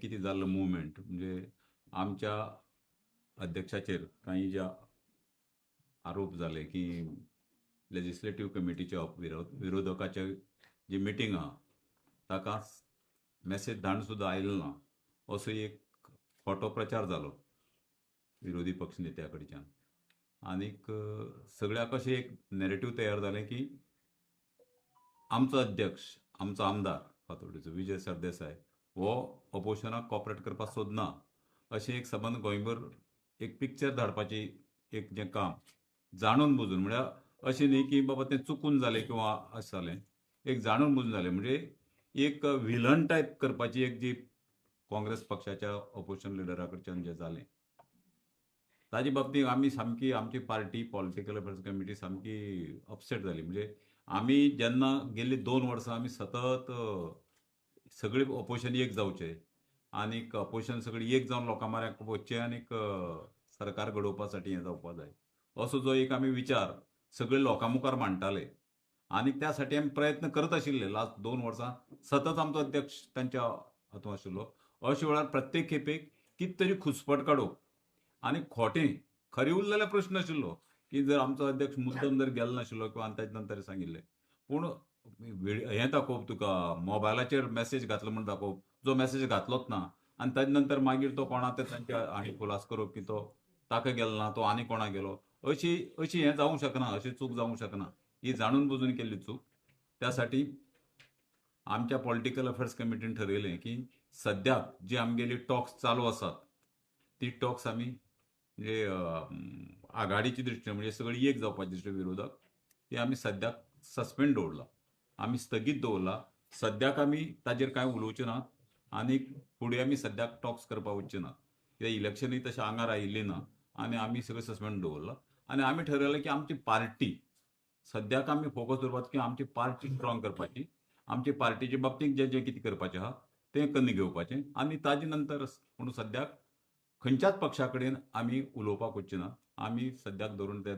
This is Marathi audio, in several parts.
किती जाल्लो मुवमेंट म्हणजे आमच्या अध्यक्षाचेर काही जे आरोप झाले की लेजिस्लेटिव्ह कमिटीच्या विरोधकाच्या जी मिटींग आहा ताका मेसेज धाडून सुद्धा आयलो ना असो एक खोटो प्रचार जालो विरोधी पक्ष नेत्या कडच्यान. आनीक सगळ्याक अशें एक नॅरेटिव्ह तयार जालें की आमचो अध्यक्ष आमचो आमदार फातोर्डेचो विजय सरदेसाय हो ऑपोजिशनाक कॉपरेट करपाक सोदना अशें एक सबंद गोंयभर एक पिक्चर धाडपाची एक जें काम जाणून बुजून म्हळ्यार अशें न्ही की बाबा तें चुकून जालें किंवा अशें जालें एक जाणून बुजून जालें म्हणजे एक विलन टायप करपाची एक जी काँग्रेस पक्षाच्या ऑपोजिशन लिडरा कडच्यान जें जालें ताजे बाबतींत आमी सामकी आमची पार्टी पॉलिटिकल अफेअर्स कमिटी सामकी अपसेट जाली म्हणजे आमी जेन्ना गेल्ली 2 वर्सां आमी सतत सगळे ऑपोजिशन एक जावचे आनीक ऑपोजिशन सगळी एक जावन लोकां म्हऱ्याक वचचें आनीक सरकार घडोवपासाठी हें जावपा जाय असो जो एक आमी विचार सगळे लोकां मुखार मांडटाले आनी त्या साठी आमी प्रयत्न करत आशिल्ले लास्ट 2 वर्सां सतत आमचो अध्यक्ष तांच्या हातूंत आशिल्लो अशे वेळार प्रत्येक खेपेक कितें तरी खुसपट काडप आनी खोटें खरें उरलेले प्रश्न आशिल्लो की जर आमचो अध्यक्ष मुद्दम जर गेलो नाशिल्लो किंवा आनी ताजे नंतर सांगिल्लें पूण हें दाखोवप तुका मोबायलाचेर मेसेज घातलो म्हूण दाखोवप जो मेसेज घातलोच ना आनी ताजे नंतर मागीर तो कोणा ते तांच्या आनी खुलास करप की तो ताका गेलो ना तो आनी कोणा गेलो अशी हें जावंक शकना अशी चूक जावंक शकना ही जाणून बुजून केल्ली चूक. त्या साठी आमच्या पॉलिटिकल अफेअर्स कमिटीन ठरयलें की सद्याक जी आमगेली टॉक्स चालू आसात ती टॉक्स आमी म्हणजे आघाडीची दृश्टी म्हणजे सगळी एक जावपाची दृश्टी विरोधक ती आमी सद्याक सस्पेंड दवरला आमी स्थगीत दवरला सद्याक आमी ताजेर कांय उलोवचे नात आनीक फुडें आमी सद्याक टॉक्स करपाक वचचे नात कित्याक इलेक्शनूय तशें आंगार आयिल्ली ना आनी आमी सगळें सस्पेंड दवरला आनी आमी ठरयलें की आमची पार्टी सद्याक आमी फोकस दवरपाचो की आमची पार्टी स्ट्रॉंग करपाची आमची पार्टीचे बाबतींत जें जें कितें करपाचें आहा तें कन्न घेवपाचें आनी ताजे नंतर पूण सद्याक खंयच्याच पक्षा कडेन आमी उलोवपाक वचचे ना आमी सद्याक धरून तें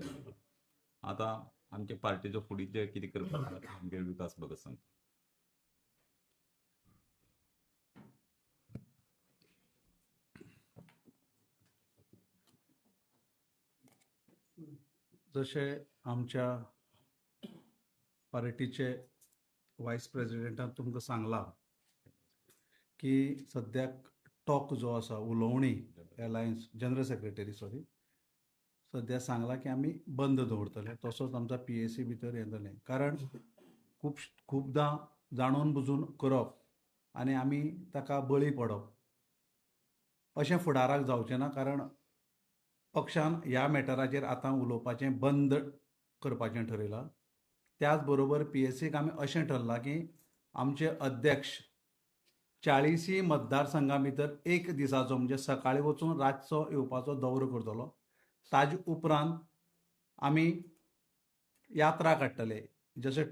आतां आमचे पार्टीचो फुडें जें कितें करपाक आमगे विकास भगत सांगता. जशे आमच्या पार्टीचे वायस प्रेसिडेंटान तुमकां सांगला की सद्याक टॉक जो आसा उलोवणी एलायन्स जनरल सेक्रेटरी सद्या सांगला की आमी बंद दवरतले तसोच आमचा PAC भितर हें जालें कारण खुबदां जाणून बुजून करप आनी आमी ताका बळी पडप अशें फुडाराक जावचें ना कारण पक्षान ह्या मॅटराचेर आतां उलोवपाचें बंद करपाचें ठरयलां. त्याच बरोबर PACक आमी अशें ठरलां की आमचे अध्यक्ष 40 मतदारसंघां भितर एक दिसाचो म्हणजे सकाळीं वचून रातचो येवपाचो दौरो करतलो ताजे उपरांत आमी यात्रा काडटले जशें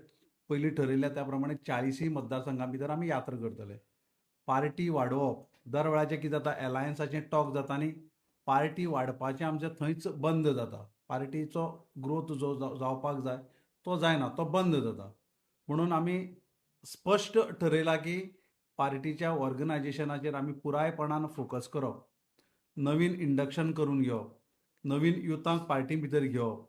पयलीं ठरयल्लें त्या प्रमाणे 40 मतदारसंघां भितर आमी यात्रा करतले. पार्टी वाडोवप दर वेळाचें कितें जाता एलायन्साचें टॉक जाता आनी पार्टी वाडपाचें आमचें थंयच बंद जाता पार्टीचो ग्रोथ जो जावपाक जाय तो जायना तो बंद जाता म्हणून आमी स्पश्ट ठरयलां की पार्टीच्या ऑर्गनायजेशनाचेर आमी पुरायपणान फोकस करप नवीन इंडक्शन करून घेवप नवीन युथांक पार्टी भितर घेवप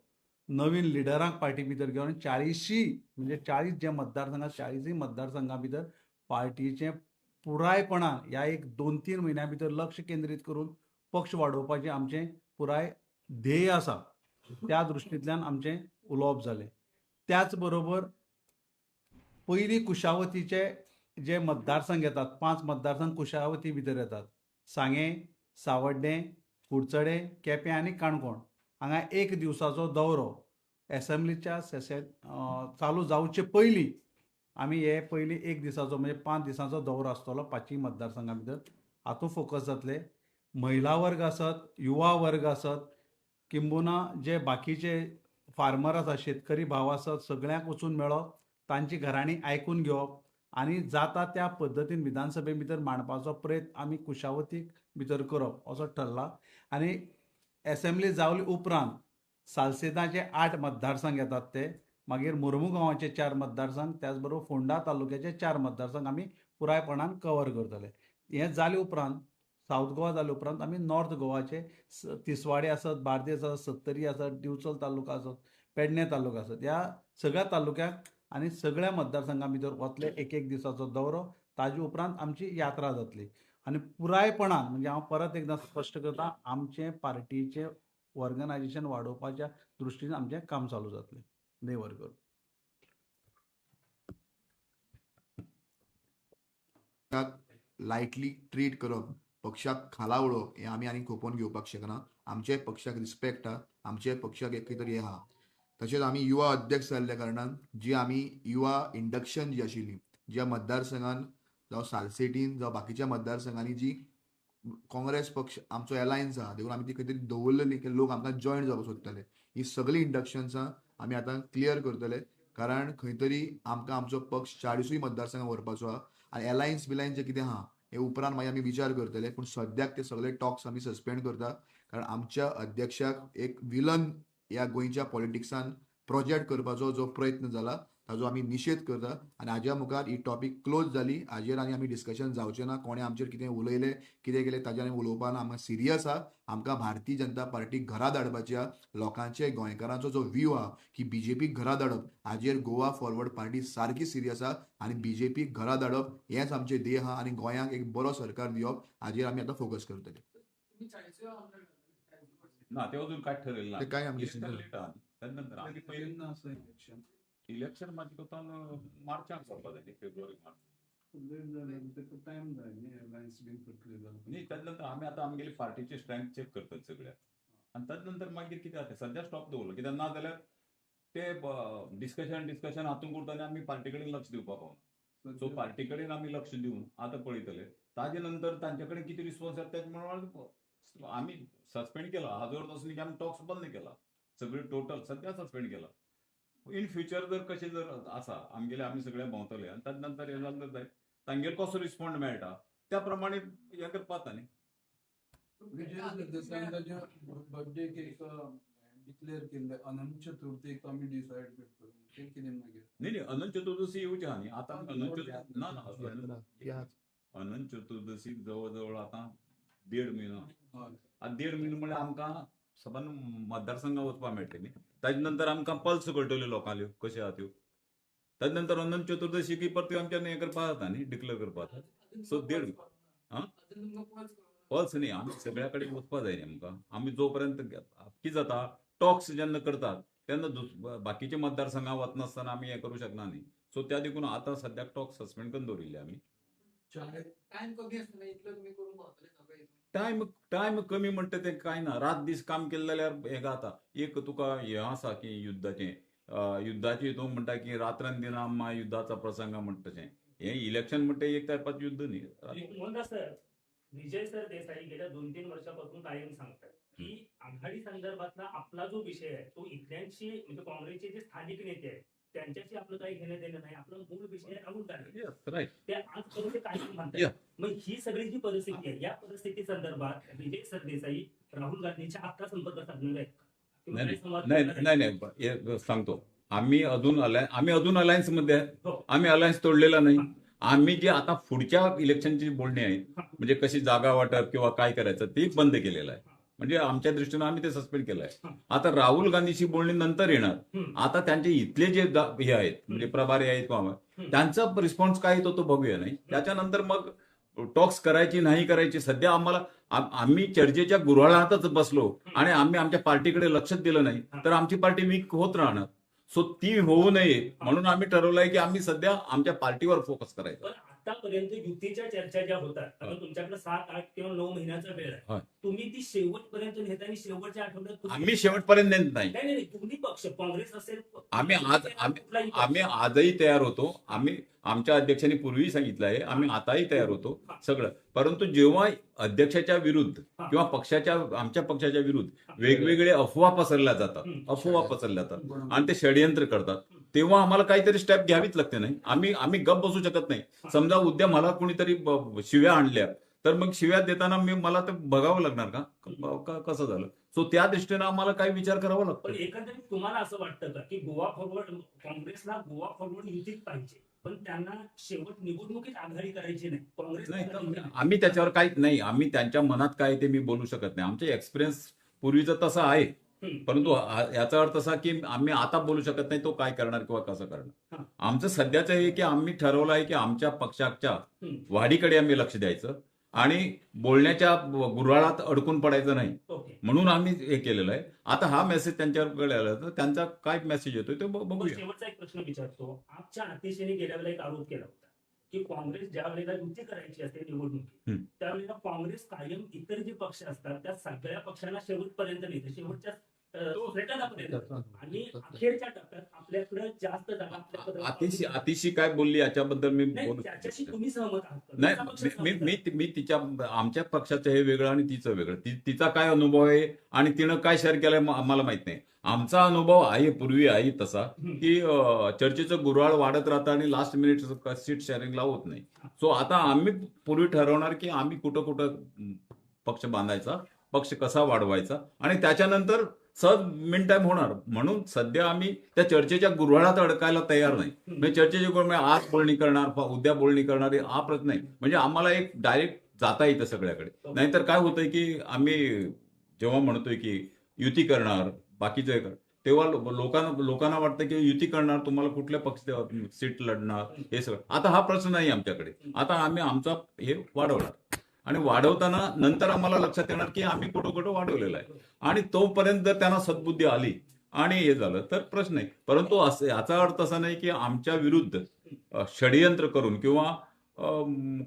नवीन लिडरांक पार्टी भितर घेवन 40 म्हणजे 40 जे मतदारसंघात 40 मतदारसंघां भितर पार्टीचें पुरायपणान ह्या एक 2-3 म्हयन्यां भितर लक्ष केंद्रीत करून पक्ष वाडोवपाचें आमचें पुराय ध्येय आसा त्या दृश्टींतल्यान आमचें उलोवप जालें. त्याच बरोबर पयलीं कुशावतीचे जे मतदारसंघ येतात 5 मतदारसंघ कुशावती भितर येतात सांगें सावड्डें कुडचडे केपें आनी काणकोण हांगा एक दिवसाचो दौरो एसेंब्लीच्या चालू जावचे पयलीं आमी हे पयलीं एक दिसाचो म्हणजे 5 दिसांचो दौरो आसतलो 5 मतदारसंघां भितर हातूंत फोकस जातले. महिला वर्ग आसत युवा वर्ग आसत किंबहुना जे बाकीचे फार्मर आसात शेतकरी भाव आसत सगळ्यांक वचून मेळप तांची घरांनी आयकून घेवप आनी जाता त्या पद्दतीन विधानसभे भितर मांडपाचो प्रयत्न आमी कुशावती भितर करप असो ठरला. आनी एसेंब्ली जावले उपरांत सालसेताचे 8 मतदारसंघ येतात ते मागीर मुर्मुगांवाचे 4 मतदारसंघ त्याच बरोबर फोंडा तालुक्याचे 4 मतदारसंघ आमी पुरायपणान कव्हर करतले. हे जाले उपरांत साऊथ गोवा जाले उपरांत आमी नॉर्थ गोवाचे तिसवाडी आसत, बार्देस आसत, सत्तरी आसत, दिवचल तालुका आसत, पेडणे तालुका आसत, ह्या सगळ्या तालुक्याक आनी सगळ्या मतदारसंघां भितर वतले एक एक दिसाचो दौरो, ताजे उपरांत आमची यात्रा जातली आनी पुरायपणान म्हणजे हांव परत एकदां स्पश्ट करता, आमचे पार्टीचे ऑर्गनायझेशन वाडोवपाच्या दृश्टीन आमचें काम चालू जातलें. देव बरें करूं. लायटली ट्रीट करप, पक्षाक खाला उडोवप हें आमी आनी खोपोवन घेवपाक शकना. आमचे पक्षाक रिस्पेक्ट आहा, आमचे पक्षाक एक तरी हें आहा. तशेंच आमी युवा अध्यक्ष जाल्ल्या कारणान जी आमी युवा इंडक्शन जी आशिल्ली, ज्या मतदारसंघान जावं सालसेटीन जावं बाकीच्या मतदारसंघांनी जी काँग्रेस पक्ष आमचो एलायन्स आहा, देखून आमी ती खंय तरी दवरलेली की लोक आमकां जॉयन जावपाक सोदताले. ही सगळी इंडक्शन्सां आमी आतां क्लियर करतले, कारण खंय तरी आमकां आमचो पक्ष 40 मतदारसंघां व्हरपाचो आहा आनी एलायन्स बिलायन्स जे कितें आहा हे उपरांत मागीर आमी विचार करतले. पूण सद्याक ते सगळे टॉक्स आमी सस्पेंड करता, कारण आमच्या अध्यक्षाक एक विलन ह्या गोंयच्या पॉलिटिक्सान प्रोजेक्ट करपाचो जो प्रयत्न जाला ताजो आमी निशेध करता आनी हाज्या मुखार ही टॉपीक क्लोज जाली. हाजेर आनी आमी डिस्कशन जावचें ना. कोणें आमचेर कितें उलयलें, कितें केलें ताजेर आमी उलोवपाक ना. आमकां सिरियस आहा. आमकां भारतीय जनता पार्टीक घरा धाडपाची आहा. लोकांचे गोंयकारांचो जो व्यू आहा की बीजेपीक घरा धाडप, हाजेर गोवा फॉरवर्ड पार्टी सारकी सिरियस आहा आनी बीजेपीक घरा धाडप हेंच आमचें ध्येय आहा आनी गोंयांक एक बरो सरकार दिवप हाजेर आमी आतां फोकस करतले. ना ते अजून काय ठरलेलं ते काय आमचे त्यानंतर आम्ही पहिले इलेक्शन माझी कोतान मार्चाक जावपाक जाय, फेब्रुवारी मार्च. नाही त्यानंतर आम्ही आता आमगेली पार्टीची स्ट्रेंथ चेक करतात सगळ्या आणि त्यानंतर मागीर कितें जाता सध्या स्टॉप दवरलो कित्याक ना जाल्यार ते डिस्कशन हातून करतना आमी पार्टी कडेन लक्ष दिवपाक पावना. सो पार्टी कडेन आमी लक्ष दिवन आतां पळयतले. ताजे नंतर तांचे कडेन कितें रिस्पॉन्स येता तेच म्हणून आमी सस्पेंड केला. हाजो अर्थ असो न्ही की आमी टॉक्स बंद केला, सगळे टोटल सध्या सस्पेंड केला. इन फ्युचर जर कशें जर आसा आमगेले आमी सगळे भोंवतले आनी ताजे नंतर हें जालें जाय तांगेर कसो रिस्पॉन्ड मेळटा त्या प्रमाणे हें करपा जाता न्ही. बर्थडे केक डिक्लेअर केल्ले अनंत चतुर्थीक आमी डिसायड करतलो ते कितें मागीर नाही अनंत चतुर्दशी येवची आहा न्ही आतां अनंत चतुर्दशीक जवळ जवळ आतां 1.5 म्हयनो. आतां 1.5 म्हयनो म्हळ्यार आमकां सबंद मतदारसंघां वचपाक मेळटलें न्ही. ताजे नंतर आमकां पल्स कळटल्यो लोकांल्यो कश्यो आहा त्यो. ताजे नंतर अनंत चतुर्दशीक परत आमच्यान हें करपा जाता न्ही, डिक्लेअर करपा जाता. सो 1.5 पल्स न्ही आमी सगळ्या कडेन वचपा जाय न्ही आमकां. आमी जोपर्यंत कितें जाता टॉक्स जेन्ना करतात तेन्ना बाकीच्या मतदारसंघां वचनासतना आमी हें करूं शकना न्ही. सो त्या देखून आतां सद्याक टॉक्स सस्पेंड करून दवरिल्ले आमी. टायम कमी म्हणटा तें कांय ना. रात दीस काम केलें जाल्यार हें जाता. एक तुका हें आसा की युद्धाचें हितून म्हणटा की रात्रन दिना युद्धाचा प्रसंग म्हणटा तशें. हें इलेक्शन म्हणटा एक टायपाचें युद्ध न्ही. विजय सर देसाई गेल्या 2-3 वर्षापासून कायम सांगतात की आघाडी संदर्भातला आपला जो विषय आहे तो इथल्यांशी म्हणजे काँग्रेसचे जे स्थानिक नेते आहेत त्यांच्याशी आपलं काही घेणं देणं नाही. आपला मूळ विषय राहुल गांधी ते आजपर्यंत कायम म्हणतात. मग ही सगळी जी परिस्थिती आहे या परिस्थिती संदर्भात विजय सर देसाई राहुल गांधींच्या आता संपर्क साधणार आहेत? नाही सांगतो. आम्ही अजून अलायन्स मध्ये आम्ही अलायन्स तोडलेला नाही. आम्ही जे आता पुढच्या इलेक्शनची बोलणी आहेत म्हणजे कशी जागा वाटप किंवा काय करायचं ते बंद केलेलं आहे. म्हणजे आमच्या दृष्टीनं आम्ही ते सस्पेंड केलंय. आता राहुल गांधीची बोलणी नंतर येणार. आता त्यांचे इथले जे हे आहेत म्हणजे प्रभारी आहेत त्यांचा रिस्पॉन्स काय येतो तो बघूया. नाही त्याच्यानंतर मग टॉक्स करायची नाही करायची. सध्या आम्ही चर्चेच्या गुऱ्हाळातच बसलो आणि आम्ही आमच्या पार्टीकडे लक्षच दिलं नाही तर आमची पार्टी वीक होत राहणार. सो ती होऊ नये म्हणून आम्ही ठरवलंय की आम्ही सध्या आमच्या पार्टीवर फोकस करायचं. आतापर्यंत युतीच्या चर्चा ज्या होतात आता तुमच्याकडे 7, 8 किंवा 9 महिन्याचा वेळ आहे. तुम्ही ती शेवटपर्यंत नेता आणि शेवटच्या आठवड्यात आम्ही शेवटपर्यंत नेत नाही. नाही तुम्ही पक्ष काँग्रेस असेल आम्ही आजही तयार होतो. आम्ही आमच्या अध्यक्षांनी पूर्वी सांगितलं आहे आम्ही आताही तयार होतो सगळं. परंतु जेव्हा अध्यक्षाच्या विरुद्ध किंवा आमच्या पक्षाच्या विरुद्ध वेगवेगळे अफवा पसरल्या जातात आणि ते षडयंत्र करतात तेव्हा आम्हाला काहीतरी स्टेप घ्यावीच लागते. नाही आम्ही गप बसू शकत नाही. समजा उद्या मला कुणीतरी शिव्या आणल्या तर मग शिव्या देताना मला तर बघावं लागणार का कसं झालं. सो त्या दृष्टीनं आम्हाला काही विचार करावा लागतो. पण एकंदरीत तुम्हाला असं वाटतं का की गोवा फॉरवर्ड काँग्रेसला गोवा फॉरवर्ड युतीत पाहिजे? पण त्यांना शेवट निवडणुकीत आघाडी करायची नाही, काँग्रेस नाही करायची तर नाही. आम्ही त्याच्यावर काहीच नाही, आम्ही त्यांच्या मनात काय ते मी बोलू शकत नाही. आमचे एक्सपिरियन्स पूर्वीचा तसा आहे, परंतु याचा अर्थ असा की आम्ही आता बोलू शकत नाही तो काय करणार किंवा कसं करणार. हा. आमचं सध्याचं हे की आम्ही ठरवलं आहे की आमच्या पक्षाच्या हम्म. वाढीकडे आम्ही लक्ष द्यायचं आणि बोलण्याच्या गुऱ्हाळात अडकून पडायचं नाही, ओके. म्हणून आम्ही हे केलेलं आहे. आता हा मेसेज त्यांच्याकडे आला तर त्यांचा काय मेसेज येतोय ते मग बघूया. शेवटचा एक प्रश्न विचारतो. आपच्या अतिशयने गेल्या वेळेला एक आरोप केला होता की काँग्रेस ज्या वेळेला युती करायची असते निवडणुकीत, हम्म. त्यावेळेला काँग्रेस कायम इतर जे पक्ष असतात त्या सगळ्या पक्षांना शेवटपर्यंत नेते, शेवटच्या सेकंदापर्यंत, आणि अखेरच्या टप्प्यात आपल्याकडे जास्त जागा अतिशी काय बोलली याच्याबद्दल मी नाही, बोलू त्याच्याशी तुम्ही सहमत आहात का? नाही. तुमचा पक्ष मी सहमत मी आहे? मी तिच्या आमच्या पक्षाचं हे वेगळं आणि तिचं वेगळं. तिचा काय अनुभव आहे आणि तिनं काय शेअर केलंय आम्हाला माहित नाही. आमचा अनुभव आहे पूर्वी आहे तसा हम्म. की चर्चेचं गुऱ्हाळ वाढत राहतं आणि लास्ट मिनिट सीट शेअरिंगला होत नाही. सो आता आम्ही पूर्वी ठरवणार की आम्ही कुठं कुठं पक्ष बांधायचा, पक्ष कसा वाढवायचा आणि त्याच्यानंतर सहज मिन टाइम होणार. म्हणून सध्या आम्ही त्या चर्चेच्या गुऱ्हाळात अडकायला तयार नाही. म्हणजे चर्चेची गुऱ्हाळ आज बोलणी करणार उद्या बोलणी करणार हा प्रश्न नाही. म्हणजे आम्हाला एक डायरेक्ट जाता येतं सगळ्याकडे. नाहीतर काय होतंय की आम्ही जेव्हा म्हणतोय की युती करणार बाकीचं हे कर, तेव्हा लोकांना वाटतं की युती करणार तुम्हाला कुठल्या पक्ष सीट लढणार हे सगळं. आता हा प्रश्न नाही आमच्याकडे. आता आम्ही आमचा हे वाढवणार आणि वाढवताना नंतर आम्हाला लक्षात येणार की आम्ही कुठं वाढवलेलं आहे आणि तोपर्यंत जर त्यांना सद्बुद्धी आली आणि हे झालं तर प्रश्न नाही. परंतु असं याचा अर्थ असा नाही की आमच्या विरुद्ध षडयंत्र करून किंवा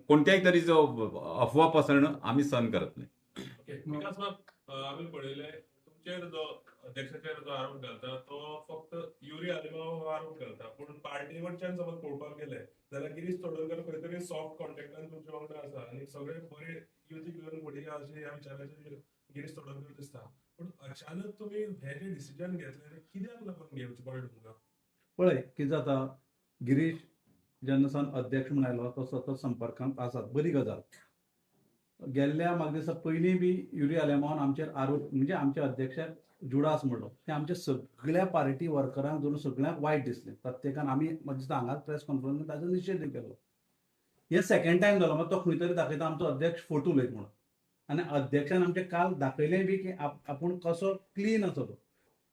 कोणत्याही तरी अफवा पसरणं आम्ही सहन करत नाही. विकास आम्ही पळयले तुमचेर जो अध्यक्षाचेर जो आरोप घालता तो फक्त युरी आलिमाव आरोप घालता, पण पार्टी वयच्यान समज पळोवपाक गेले जाल्यार गिरीश चोडणकर खंय तरी सॉफ्ट कॉन्टॅक्टान तुमच्या वांगडा आसा आणि सगळे बरे युती घेवन फुडें या अशें ह्या विचाराचेर गिरीश चोडणकर दिसता. पण अचानक तुम्ही हे जे डिसिजन घेतले ते कित्याक लागून घेवचे पडले तुमकां? पळय कितें जाता, गिरीश जेन्ना सावन अध्यक्ष म्हूण आयलो तो सतत संपर्कांत आसात, बरी गजाल. गेल्ल्या म्हाका दिसता पयलीं बी युरी आलेमावन आमचेर आरोप म्हणजे आमच्या अध्यक्षाक जुडास म्हणलो ते आमच्या सगळ्या पार्टी वर्करांक धरून सगळ्यांक वायट दिसलें. प्रत्येकान आमी म्हाका दिसता हांगाच प्रेस कॉन्फरन्सांत ताचो निशेध केलो. हे सेकंड टायम जालो, मात तो खंय तरी दाखयता आमचो अध्यक्ष फोटो उलयत म्हणून. आनी अध्यक्षान आमचे काल दाखयलें बी की आपूण कसो क्लीन आसा तो.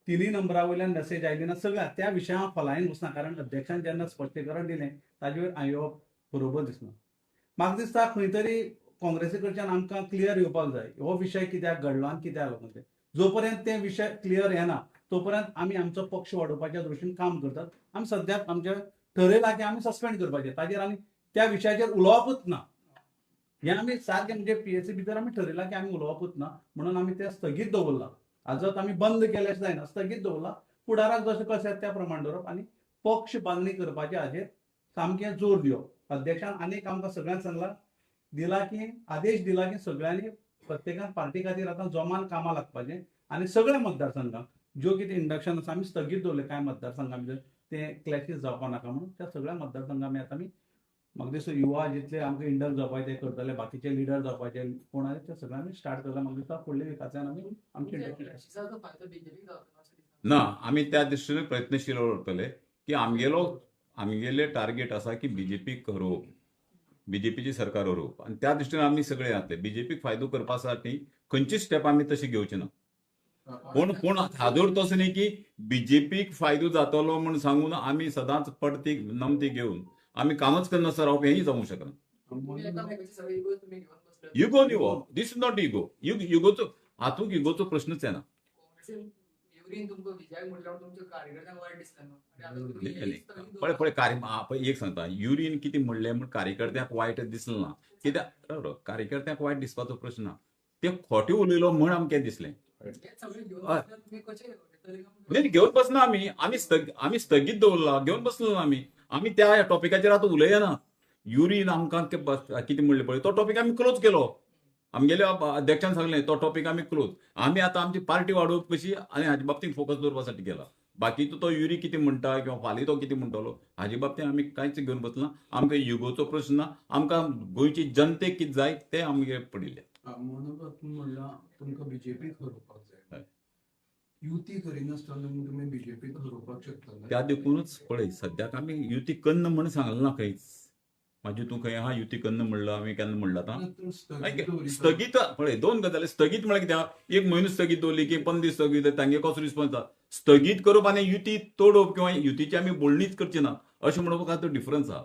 तिनूय नंबरा वयल्यान मेसेज आयली ना सगळ्या त्या विशयां हांव खोलायेन वचना, कारण अध्यक्षान जेन्ना स्पश्टीकरण दिलें ताजे वयर हांव येवप बरोबर दिसना. म्हाका दिसता खंय तरी काँग्रेसी कडच्यान आमकां क्लियर येवपाक जाय हो विशय कित्याक घडलो आनी कित्याक लागून ते. जोपर्यंत ते विशय क्लियर येना तोपर्यंत आमी आमचो पक्ष वाडोवपाच्या दृश्टीन काम करतात. आमी सद्याक आमचे ठरयलां की आमी सस्पेंड करपाचे, ताजेर आमी त्या विशयाचेर उलोवपूच ना. हे आमी सारकें म्हणजे पीएससी भितर आमी ठरयलां की आमी उलोवपूच ना, म्हणून आमी ते स्थगीत दवरला. आजत आमी बंद केलें जायना, स्थगीत दवरला. फुडाराक जशें कशें त्या प्रमाण दवरप आनी पक्ष बांदणी करपाचे हाजेर सामकें जोर दिवप. अध्यक्षान आनीक आमकां सगळ्यांक सांगला दिला की आदेश दिला की सगळ्यांनी प्रत्येकान पार्टी खातीर आतां जोमान कामां लागपाचें आनी सगळ्या मतदारसंघांक ज्यो कितें इंडक्शन आसा आमी स्थगीत दवरले कांय मतदारसंघां भितर ते क्लॅशीस जावपा नाका म्हणून त्या सगळ्या मतदारसंघां आतां आमी म्हाका दिसता युवा जितले आमकां इंडक्ट जावपाचे ते करतले, बाकीचे लिडर जावपाचे कोण आसा ते सगळ्यांनी स्टार्ट करता. म्हाका दिसता फुडल्या विकासान आमी आमचे ना आम्ही त्या दृष्टीने प्रयत्नशील उरतले की आमगेले टार्गेट असा की बीजेपी हरोवप, बीजेपीची सरकार हरोवप आणि त्या दृष्टीने आम्ही सगळे घातले. बीजेपीक फायदो करपासाठी खंयचीच स्टेप आम्ही तशी घेवची ना. कोण हादोर तसो न्ही की बीजेपीक फायदो जातलो म्हणून सांगून आम्ही सदांच पडती नमती घेऊन आम्ही कामच करना सर रावप हेही जावंक शकना. युगो न्यू दिस इज नॉट इगो. युगोचो हातूंक इगोचो प्रश्नच येना. पळय एक सांगता युरीन कितें म्हणलें म्हण कार्यकर्त्यांक वायट दिसलें ना. कित्याक कार्यकर्त्यांक वायट दिसपाचो प्रश्न ना, ते खोटे उलयलो म्हण आमकां दिसलें. नाही घेवन बसना आमी स्थगीत दवरला, घेवन बसलो आमी त्या टॉपिकाचेर आतां उलयना. युरीन आमकां कितें म्हणलें पळय तो टॉपिक आमी क्लोज केलो. आमगेल्या अध्यक्षान सांगलें तो टॉपिक आमी क्लोज. आमी आतां आमची पार्टी वाडोवप कशी आनी हाजे बाबतींत फोकस दवरपा साठी केला. बाकीचो तो युरी कितें म्हणटा किंवा फाल्यां तो कितें म्हणटलो हाजे बाबतींत आमी कांयच घेवन बसना. आमकां युगोचो प्रश्न ना, आमकां गोंयची जनतेक कितें जाय तें आमगे पडिल्लें. म्हणून म्हणला तुमकां बीजेपी करपाक जाय. युती करिनासतना तुम्ही बीजेपीक हरोवपाक शकता. त्या देखूनच पळय सद्याक आमी युती कन्न म्हणून सांगलें ना खंयच. मागीर तूं खंय आहा युती कन्न म्हणलं आमी केन्ना म्हणलं आतां स्थगीत पळय दोन गजाली स्थगीत म्हळ्यार कितें एक म्हयनो स्थगीत दवरली की 15 दीस स्थगीत तांगे कसो रिस्पॉन्स जाता स्थगीत करप आनी युती तोडप किंवा युतीची आमी बोलणीच करची ना अशें म्हणप तो डिफरन्स आहा.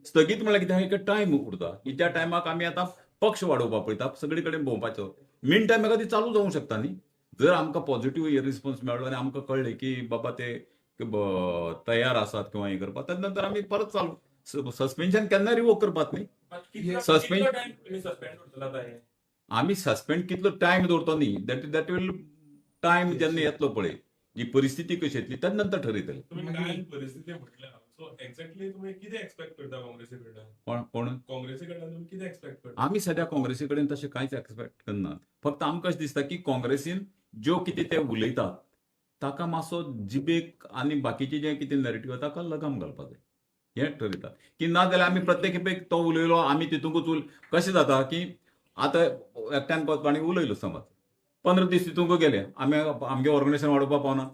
स्थगीत म्हळ्यार कितें एक टायम उरता की त्या टायमाक आमी आतां पक्ष वाडोवपाक पळयता सगळे कडेन भोंवपाचो मेन टायम ती चालू जावंक शकता न्ही. जर आमकां पॉझिटिव्ह रिस्पॉन्स मेळ्ळो आनी आमकां कळ्ळें की बाबा ते तयार आसात किंवा हे करपाक त्या नंतर आमी परत चालू सस्पेन्शन केन्ना रिवोक करपाक न्ही. सस्पेंड टाइम तुम्ही सस्पेंड करतला आता हे आमी सस्पेंड कितलो टायम दवरतो न्ही दॅट वील टायम जेन्ना येतलो पळय जी परिस्थिती कशी येतली त्या नंतर ठरयतले. तुम्ही काय परिस्थिती म्हटल्या सो एक्झॅक्टली तुम्ही किती एक्सपेक्ट करता काँग्रेसी कडल्यान कोण काँग्रेसी कडल्यान तुम्ही किती एक्सपेक्ट करता. आमी सध्या काँग्रेसी कडेन तशें कांयच एक्सपेक्ट करनात. फक्त आमकां अशें दिसता की काँग्रेसीन ज्यो कितें ते उलयतात ताका मातसो जिबेक आनी बाकीचे जे कितें नॅरेटिव्ह ताका लगाम घालपाक जाय हें ठरयतात की ना जाल्यार आमी प्रत्येक खेपेक तो उलयलो आमी तितूंकूच कशें जाता की आतां एकट्यान कोचपाणी उलयलो समज 15 दीस तितूंक गेले आमी आमगे ऑर्गनायझेशन वाडोवपाक पावना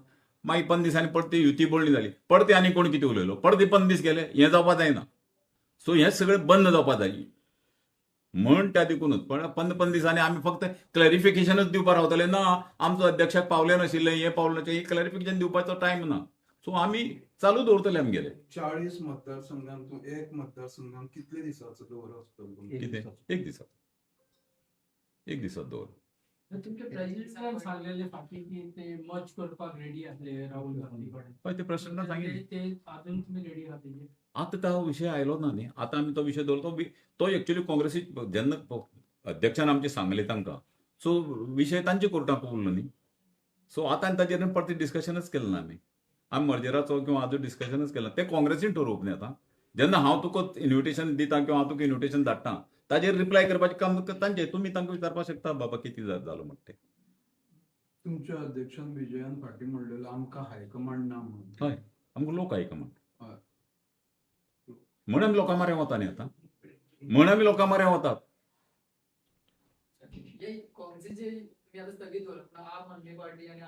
मागीर 15 दिसांनी परती युती बोलणी जाली परती आनी कोण कितें उलयलो परती 15 दीस गेले हें जावपाक जायना. सो हें सगळें बंद जावपाक जाय म्हण त्या देखूनच पण 15 दिसांनी आमी फक्त क्लॅरिफिकेशनच दिवपाक रावतले ना आमचो अध्यक्षाक पावलें नाशिल्लें हें पावलें नाशिल्लें हें क्लॅरिफिकेशन दिवपाचो टायम ना. सो आमी चालू दवरतले आमगेले 40 मतदारसंघांतूं एक मतदारसंघांत कितले दिसाचो दौरो आसतलो. कितें एक दिसात दवर. तुमचे प्रेसिडेंटान सांगलेले फाटी की ते मच करपाक रेडी आसले राहुल गांधी कडेन. हय ते प्रेसिडेंटान सांगिल्लें ते अजून तुम्ही रेडी आहात तेजे. आतां तो विशय आयलो ना न्ही आतां आमी तो विशय दवरतो तो एक्चुअली काँग्रेसी जेन्ना अध्यक्षान आमचे सांगलें तांकां सो विशय तांचे कोर्टाक उरलो न्ही. सो आतां ताजेर परती डिस्कशनच केलें ना आमी मर्जराचो किंवा हाजो डिस्कशनच केलें ना ते काँग्रेसीन ठरोवप न्ही आतां. जेन्ना हांव तुका इन्विटेशन दिता किंवा हांव तुका इन्विटेशन धाडटा ताजेर रिप्लाय करपाचें काम तांचें तुमी तांकां विचारपाक शकता बाबा कितें जालो म्हणटा तें. तुमच्या अध्यक्षान विजयान फाटी म्हणलेलो आमकां हायकमांड ना म्हणून. हय आमकां लोक हायकमांड हय. म्हण आमी लोकां म्हऱ्या वता न्ही आतां म्हण आमी लोकां म्हऱ्या वतात. काँग्रेसीचे तुम्ही आता स्थगित दवरला आम आदमी पार्टी आणि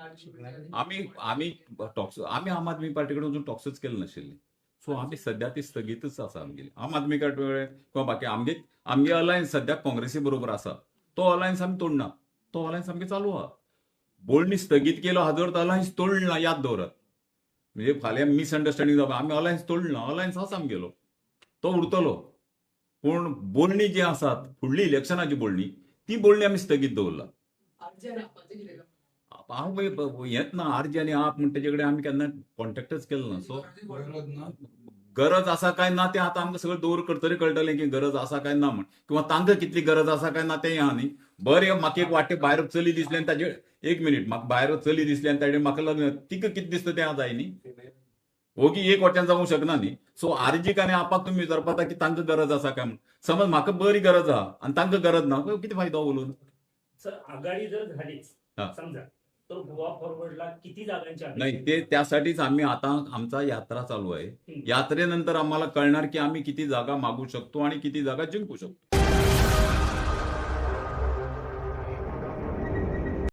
आमी टॉक्स आमी आम आदमी पार्टी कडेन अजून टॉक्सच केले नाशिल्ले. सो आमी सध्या ती स्थगितच आसा आमगेली आम आदमी पार्टी किंवा बाकी आमगे अलायन्स सध्या काँग्रेसी बरोबर आसा तो अलायन्स आमी तोडना तो अलायन्स आमगे चालू आहा. बोलणी स्थगीत केलो हाजो अर्थ अलायन्स तोडना याद दवरात म्हणजे फाल्यां मिसअंडरस्टँडींग जावपा आमी अलायन्स तोडना अलायन्स आसा आमगेलो तो उरतलो. पूण बोलणी जी आसात फुडली इलेक्शनाची बोलणी ती बोलणी आमी स्थगीत दवरला. हांव हेंच ना आरजी आनी आप म्हणटा तेजे कडेन आमी केन्ना कॉन्टॅक्टच केलो ना. सो गरज आसा काय ना तें आतां आमकां सगळें दवर करतरी कळटलें की गरज आसा काय ना म्हण किंवा तांकां कितली गरज आसा काय ना तें आहा न्ही. बरें म्हाका एक वाटे भायर चली दिसली आनी ताजे एक मिनीट म्हाका भायर चली दिसली आनी ताजेर म्हाका लग्न तिका कितें दिसता तें जाय न्ही ओगी एक वाट्यान जावंक शकना न्ही. सो आरजीक आनी आपाक तुमी विचारपाक की तांकां गरज आसा काय म्हण समज म्हाका बरी गरज आहा आनी तांकां गरज ना कितें फायदो उलोवन. सर आघाडी जर झालीच हा. समजा तर गोवा फॉरवर्डला किती जागांची नाही ते त्यासाठीच आम्ही आता आमचा यात्रा चालू आहे. यात्रेनंतर आम्हाला कळणार की आम्ही किती जागा मागू शकतो आणि किती जागा जिंकू शकतो.